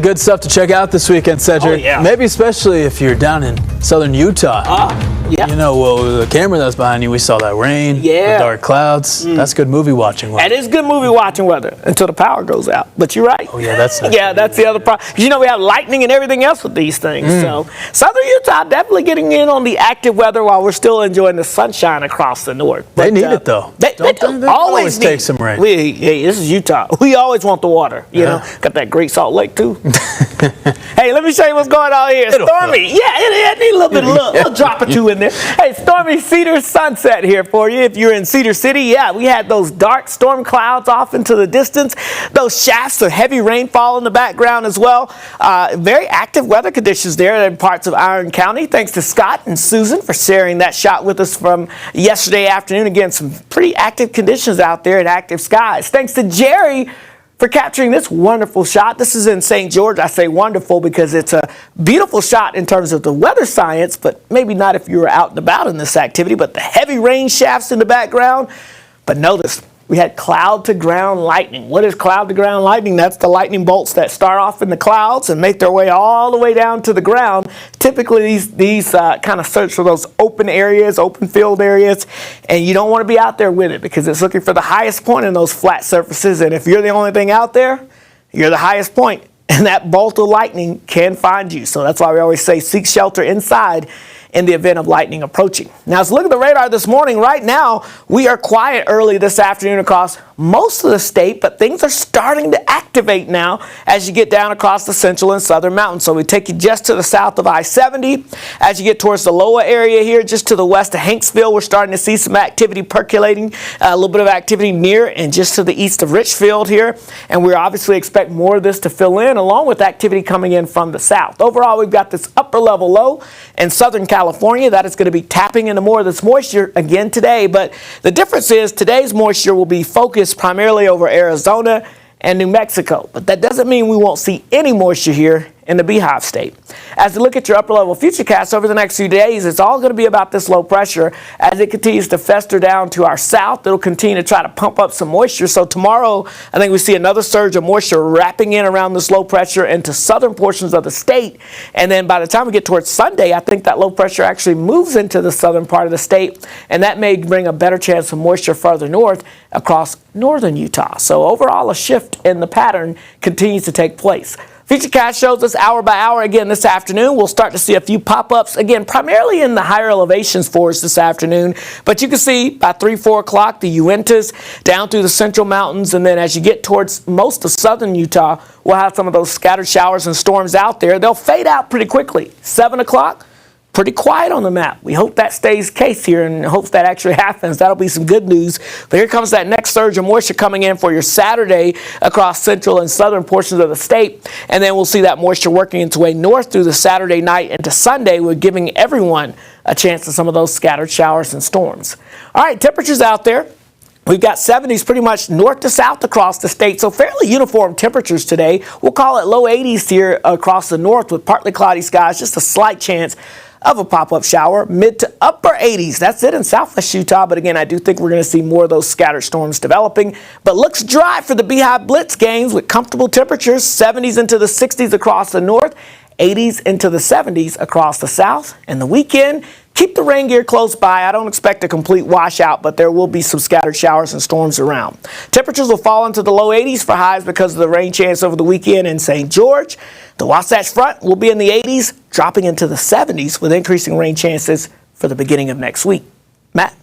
good stuff to check out this weekend, Cedric. Oh, yeah. Maybe especially if you're down in southern Utah. Yeah. You know, well, the camera that's behind you, we saw that rain, Yeah. the dark clouds. That's good movie watching weather. That is good movie watching weather until the power goes out. But you're right. Oh, yeah, that's that's the other problem. You know, we have lightning and everything else with these things. So southern Utah definitely getting in on the active weather while we're still enjoying the sunshine across the north. They need it, though. They always take some rain. Hey, this is Utah. We always want the water. You know, got that Great Salt Lake, too. Hey, let me show you what's going on here. Stormy. Yeah, it need a little bit of little drop or two in there. Hey, stormy Cedar sunset here for you. If you're in Cedar City, yeah, we had those dark storm clouds off into the distance. Those shafts of heavy rainfall in the background as well. Very active weather conditions there in parts of Iron County. Thanks to Scott and Susan for sharing that shot with us from yesterday afternoon. Again, some pretty active conditions out there and active skies. Thanks to Jerry for capturing this wonderful shot. This is in St. George. I say wonderful because it's a beautiful shot in terms of the weather science, but maybe not if you were out and about in this activity. But the heavy rain shafts in the background. But notice, we had cloud-to-ground lightning. What is cloud-to-ground lightning? That's the lightning bolts that start off in the clouds and make their way all the way down to the ground. Typically, these kind of search for those open areas, open field areas, and you don't want to be out there with it because it's looking for the highest point in those flat surfaces, and if you're the only thing out there, you're the highest point, and that bolt of lightning can find you. So that's why we always say seek shelter inside in the event of lightning approaching. Now, let's look at the radar this morning. Right now, we are quiet early this afternoon across most of the state, but things are starting to activate now as you get down across the central and southern mountains. So we take you just to the south of I-70. As you get towards the Loa area here, just to the west of Hanksville, we're starting to see some activity percolating, a little bit of activity near and just to the east of Richfield here. And we obviously expect more of this to fill in, along with activity coming in from the south. Overall, we've got this upper level low in Southern California that is going to be tapping into more of this moisture again today. But the difference is today's moisture will be focused primarily over Arizona and New Mexico. But that doesn't mean we won't see any moisture here in the Beehive state. As you look at your upper level futurecast over the next few days, it's all going to be about this low pressure as it continues to fester down to our south. It'll continue to try to pump up some moisture. So tomorrow, I think we see another surge of moisture wrapping in around this low pressure into southern portions of the state. And then by the time we get towards Sunday, I think that low pressure actually moves into the southern part of the state. And that may bring a better chance of moisture further north across northern Utah. So overall, a shift in the pattern continues to take place. Futurecast shows us hour by hour again this afternoon. We'll start to see a few pop-ups, again, primarily in the higher elevations for us this afternoon. But you can see by 3, 4 o'clock, the Uintas down through the central mountains. And then as you get towards most of southern Utah, we'll have some of those scattered showers and storms out there. They'll fade out pretty quickly. 7 o'clock. Pretty quiet on the map. We hope that stays the case here and hope that actually happens. That'll be some good news. But here comes that next surge of moisture coming in for your Saturday across central and southern portions of the state. And then we'll see that moisture working its way north through the Saturday night into Sunday. We're giving everyone a chance of some of those scattered showers and storms. All right, temperatures out there. We've got 70s pretty much north to south across the state, so fairly uniform temperatures today. We'll call it low 80s here across the north with partly cloudy skies, just a slight chance of a pop-up shower. Mid to upper 80s. That's it in southwest Utah. But again, I do think we're going to see more of those scattered storms developing. But looks dry for the Beehive Blitz games with comfortable temperatures. 70s into the 60s across the north. 80s into the 70s across the south. And the weekend, keep the rain gear close by. I don't expect a complete washout, but there will be some scattered showers and storms around. Temperatures will fall into the low 80s for highs because of the rain chance over the weekend in St. George. The Wasatch Front will be in the 80s, dropping into the 70s with increasing rain chances for the beginning of next week. Matt?